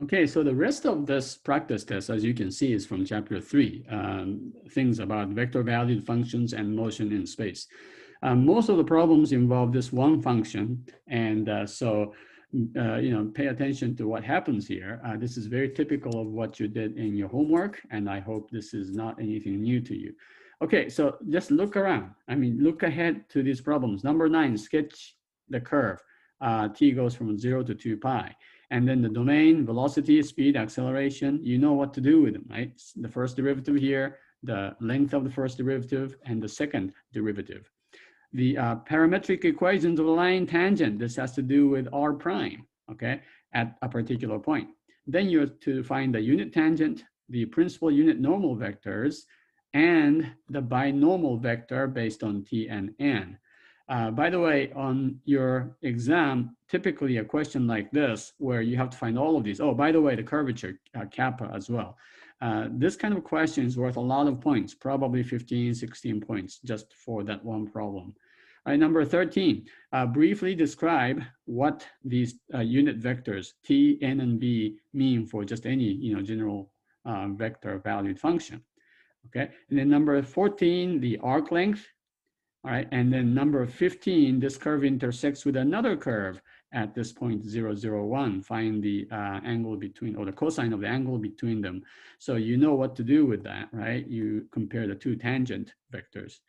Okay, so the rest of this practice test, as you can see, is from chapter 3, things about vector valued functions and motion in space. Most of the problems involve this one function, and pay attention to what happens here. This is very typical of what you did in your homework, and I hope this is not anything new to you. Okay, so just look around. I mean, look ahead to these problems. Number 9, sketch the curve. T goes from 0 to 2 pi. And then the domain, velocity, speed, acceleration, you know what to do with them, right? The first derivative here, the length of the first derivative, and the second derivative. The parametric equations of a line tangent, this has to do with r prime, okay, at a particular point. Then you have to find the unit tangent, the principal unit normal vectors, and the binormal vector based on t and n. By the way, on your exam, typically a question like this, where you have to find all of these. Oh, by the way, the curvature, kappa as well. This kind of question is worth a lot of points, probably 15, 16 points just for that one problem. All right, number 13, briefly describe what these unit vectors, t, n, and b mean for just any general vector valued function. Okay, and then number 14, the arc length. All right, and then number 15, this curve intersects with another curve at this point 0, 0, 1. Find the angle between, or the cosine of the angle between them. So you know what to do with that, right? You compare the two tangent vectors.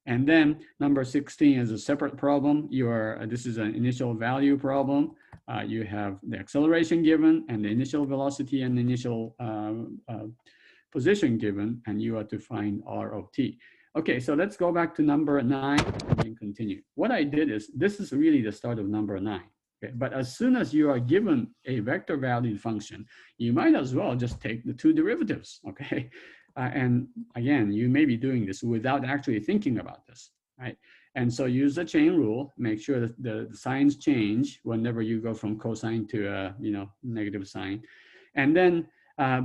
And then number 16 is a separate problem. This is an initial value problem. You have the acceleration given and the initial velocity and the initial position given, and you have to find r of t. Okay, so let's go back to number 9 and then continue. What I did is, this is really the start of number 9. Okay, but as soon as you are given a vector valued function, you might as well just take the two derivatives, okay? And again, you may be doing this without actually thinking about this, right? And so use the chain rule, make sure that the signs change whenever you go from cosine to a negative sign. And then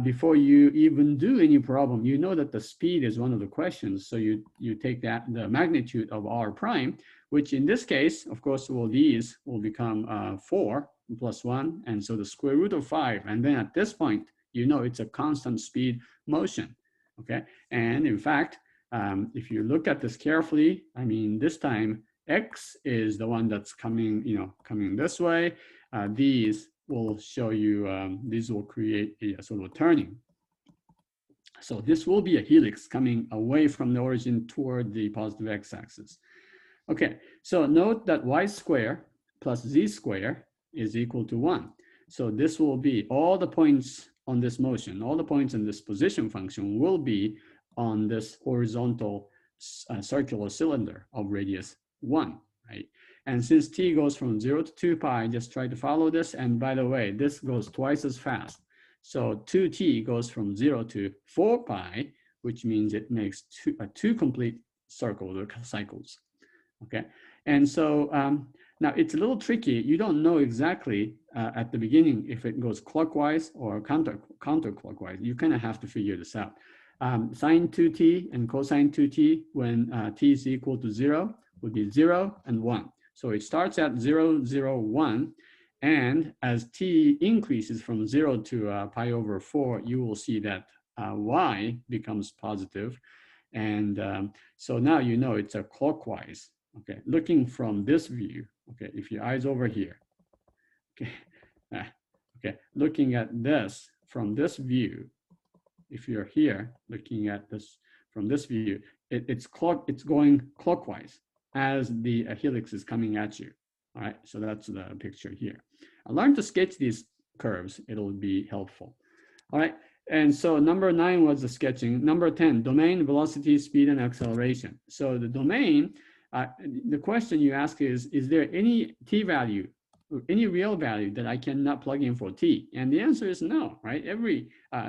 before you even do any problem, you know that the speed is one of the questions. So you take the magnitude of r prime, which in this case, of course, these will become 4 plus 1. And so the square root of 5. And then at this point, it's a constant speed motion. Okay. And in fact, if you look at this carefully, I mean, this time x is the one that's coming this way. These will show you, these will create a sort of turning. So this will be a helix coming away from the origin toward the positive x-axis. Okay, so note that y square plus z square is equal to 1. So this will be all the points on this motion, all the points in this position function will be on this horizontal circular cylinder of radius 1, right? And since t goes from 0 to 2 pi, just try to follow this. And by the way, this goes twice as fast. So 2t goes from 0 to 4 pi, which means it makes two complete cycles. Okay, and so now it's a little tricky. You don't know exactly at the beginning if it goes clockwise or counterclockwise. You kind of have to figure this out. Sine 2t and cosine 2t when t is equal to 0 would be 0 and 1. So it starts at 0, 0, 1. And as t increases from 0 to pi over 4, you will see that y becomes positive. And so now you know it's a clockwise. Okay, looking from this view. Okay, if your eyes over here. Okay, okay, looking at this from this view. If you're here looking at this from this view, it's going clockwise as the helix is coming at you. All right, so that's the picture here. Learn to sketch these curves. It'll be helpful. All right, and so number 9 was the sketching. Number 10, domain, velocity, speed, and acceleration. So the domain, the question you ask is there any t value, any real value that I cannot plug in for t? And the answer is no, right? Every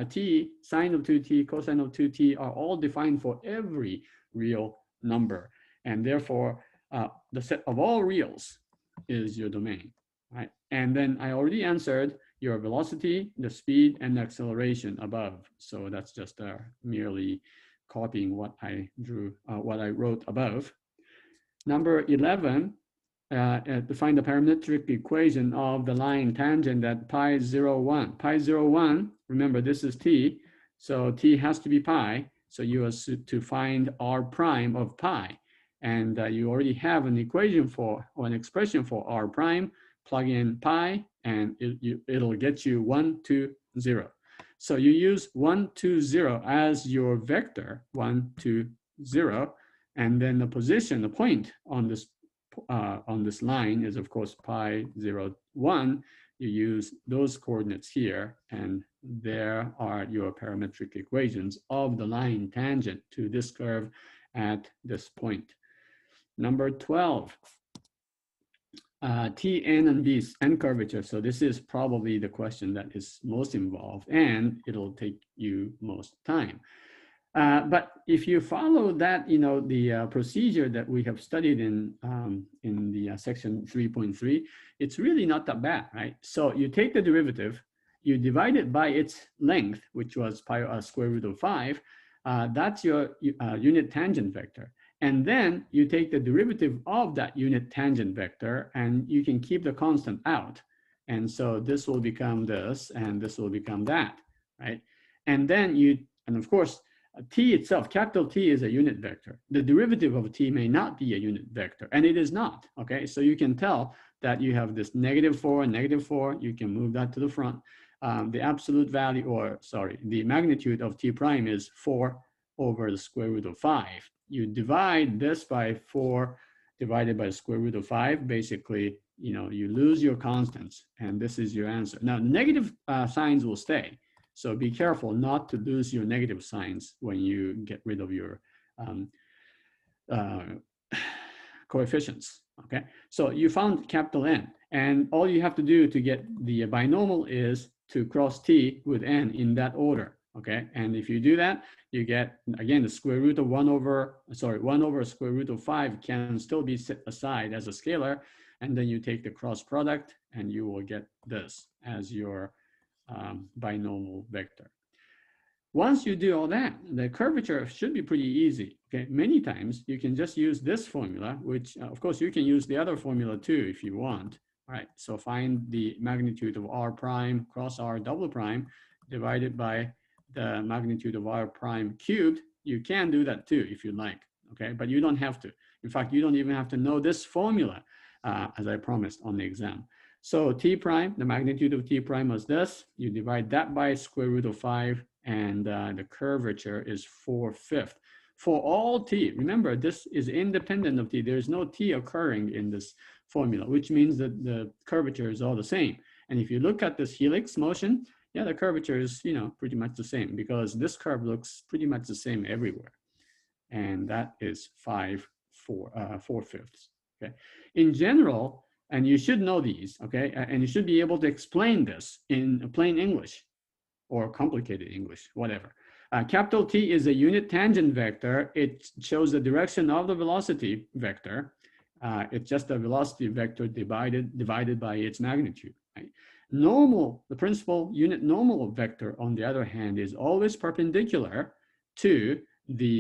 t, sine of 2t, cosine of 2t are all defined for every real number. And therefore, the set of all reals is your domain, right? And then I already answered your velocity, the speed, and the acceleration above. So that's just merely copying what I drew, what I wrote above. Number 11, to find the parametric equation of the line tangent at pi 0, 1. Pi 0, 1, remember this is t, so t has to be pi. So you are to find r prime of pi. And you already have an equation for, or an expression for r prime. Plug in pi, and it'll get you 1, 2, 0. So you use 1, 2, 0 as your vector, 1, 2, 0. And then the position, the point on this line is, of course, pi 0, 1. You use those coordinates here, and there are your parametric equations of the line tangent to this curve at this point. Number 12, T, N, and B, and curvature. So this is probably the question that is most involved, and it'll take you most time. But if you follow that, the procedure that we have studied in the section 3.3, it's really not that bad, right? So you take the derivative, you divide it by its length, which was pi square root of 5. That's your unit tangent vector. And then you take the derivative of that unit tangent vector, and you can keep the constant out. And so this will become this, and this will become that, right? And then and of course, t itself, capital T, is a unit vector. The derivative of t may not be a unit vector, and it is not, okay? So you can tell that you have this -4 and -4. You can move that to the front. The absolute value, the magnitude of t prime is 4 over the square root of 5. You divide this by 4 divided by the square root of 5. Basically, you lose your constants, and this is your answer. Now, negative signs will stay. So be careful not to lose your negative signs when you get rid of your coefficients, okay? So you found capital N, and all you have to do to get the binomial is to cross t with n in that order, okay? And if you do that, you get, again, the square root of 1 over square root of 5 can still be set aside as a scalar, and then you take the cross product, and you will get this as your binomial vector. Once you do all that, the curvature should be pretty easy, okay? Many times you can just use this formula, which of course you can use the other formula too if you want. All right, so find the magnitude of r prime cross r double prime divided by the magnitude of r prime cubed. You can do that too if you like, okay? But you don't have to. In fact, you don't even have to know this formula, as I promised on the exam. So t prime, the magnitude of t prime was this. You divide that by square root of 5, and the curvature is 4/5. For all t, remember, this is independent of t. There's no t occurring in this formula, which means that the curvature is all the same. And if you look at this helix motion, yeah, the curvature is, pretty much the same, because this curve looks pretty much the same everywhere. And that is 4/5, okay? In general, and you should know these, okay? And you should be able to explain this in plain English or complicated English, whatever. Capital T is a unit tangent vector. It shows the direction of the velocity vector. It's just a velocity vector divided by its magnitude, right? Normal, the principal unit normal vector, on the other hand, is always perpendicular to the,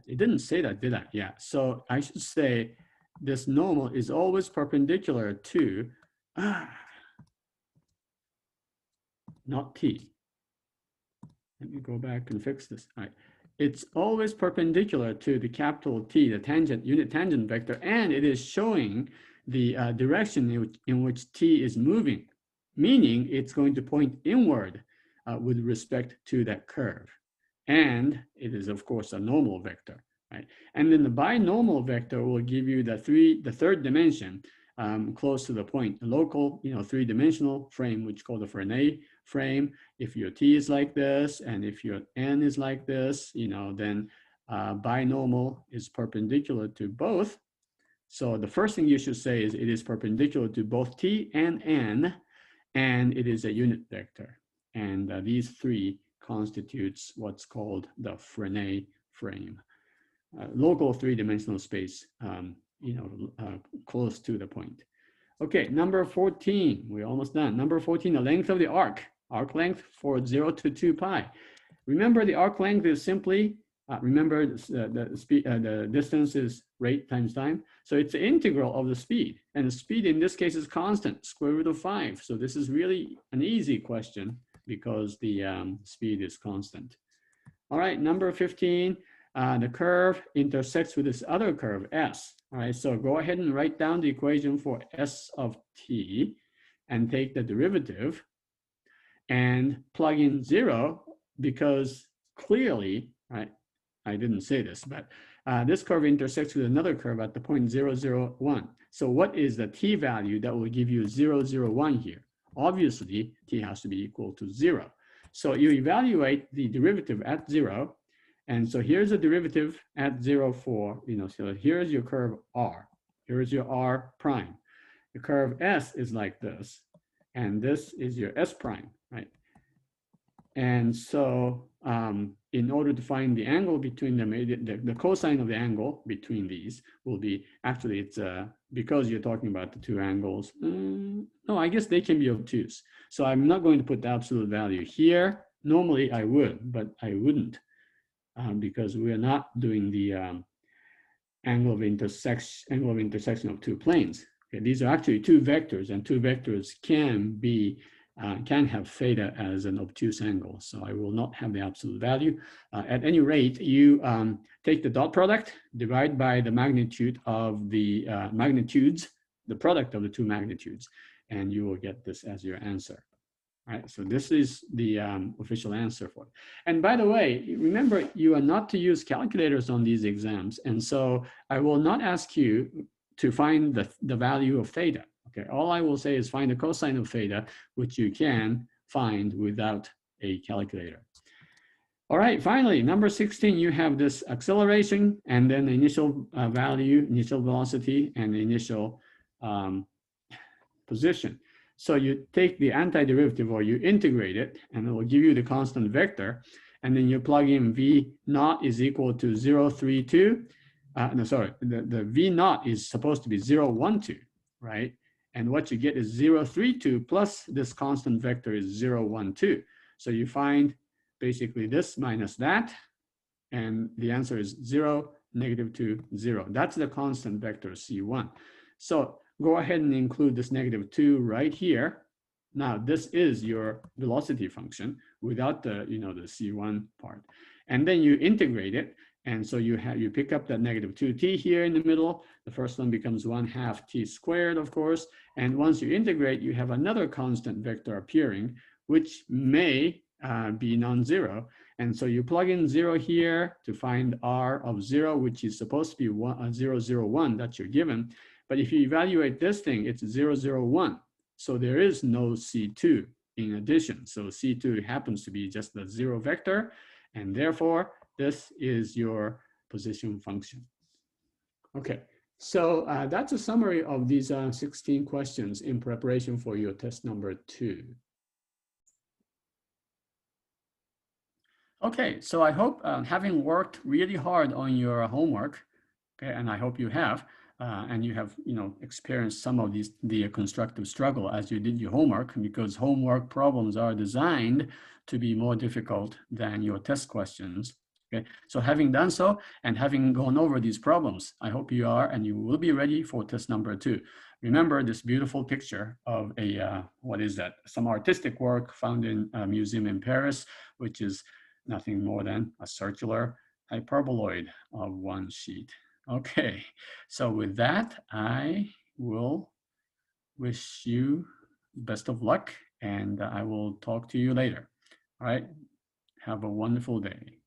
it didn't say that, did I? Yeah, so I should say, this normal is always perpendicular to, not t. Let me go back and fix this. All right. It's always perpendicular to the capital T, the tangent, unit tangent vector, and it is showing the direction in which t is moving, meaning it's going to point inward with respect to that curve. And it is, of course, a normal vector. Right? And then the binomial vector will give you the third dimension close to the point, a local, three-dimensional frame, which is called the Frenet frame. If your t is like this, and if your n is like this, then binomial is perpendicular to both. So the first thing you should say is it is perpendicular to both t and n, and it is a unit vector. And these three constitutes what's called the Frenet frame. Local three-dimensional space, close to the point. Okay, number 14, we're almost done. Number 14, the length of the arc length for 0 to 2 pi. Remember, the arc length is simply remember the distance is rate times time. So it's the integral of the speed. And the speed in this case is constant, square root of 5. So this is really an easy question because the speed is constant. All right, number 15, the curve intersects with this other curve, S. All right, so go ahead and write down the equation for S of t and take the derivative and plug in 0 because clearly, right, I didn't say this, but this curve intersects with another curve at the point 0, 0, 1. So what is the t value that will give you 0, 0, 1 here? Obviously, t has to be equal to 0. So you evaluate the derivative at 0. And so here's the derivative at 0 for, so here's your curve R. Here's your R prime. The curve S is like this. And this is your S prime, right? And so in order to find the angle between them, the cosine of the angle between these will be, actually it's because you're talking about the two angles. No, I guess they can be obtuse. So I'm not going to put the absolute value here. Normally I would, but I wouldn't because we're not doing the angle of intersection of two planes. Okay, these are actually two vectors, and two vectors can have theta as an obtuse angle. So I will not have the absolute value. At any rate, you take the dot product, divide by the magnitude of the magnitudes, the product of the two magnitudes, and you will get this as your answer. All right, so this is the official answer for it. And by the way, remember, you are not to use calculators on these exams. And so I will not ask you to find the value of theta. Okay, all I will say is find the cosine of theta, which you can find without a calculator. All right, finally, number 16, you have this acceleration and then the initial value, initial velocity, and the initial position. So you take the antiderivative or you integrate it, and it will give you the constant vector. And then you plug in V naught is equal to 032. No, sorry, the V naught is supposed to be 012, right? And what you get is 032 plus this constant vector is 012. So you find basically this minus that, and the answer is 0, -2, 0. That's the constant vector C1. So go ahead and include this -2 right here. Now this is your velocity function without the the C1 part, and then you integrate it. And so you pick up that -2t here in the middle. The first one becomes 1/2 t squared, of course. And once you integrate, you have another constant vector appearing, which may be non-zero. And so you plug in 0 here to find r of 0, which is supposed to be 0, 0, 1 that you're given. But if you evaluate this thing, it's 0, 0, 1. So there is no C2 in addition. So C2 happens to be just the 0 vector. And therefore, this is your position function. Okay, so that's a summary of these 16 questions in preparation for your test number 2. Okay, so I hope having worked really hard on your homework, okay, and I hope you have, and you have experienced some of the constructive struggle as you did your homework, because homework problems are designed to be more difficult than your test questions. Okay, so having done so and having gone over these problems, I hope you are and you will be ready for test number 2. Remember this beautiful picture of a, what is that? Some artistic work found in a museum in Paris, which is nothing more than a circular hyperboloid of one sheet. Okay, so with that, I will wish you best of luck and I will talk to you later. All right, have a wonderful day.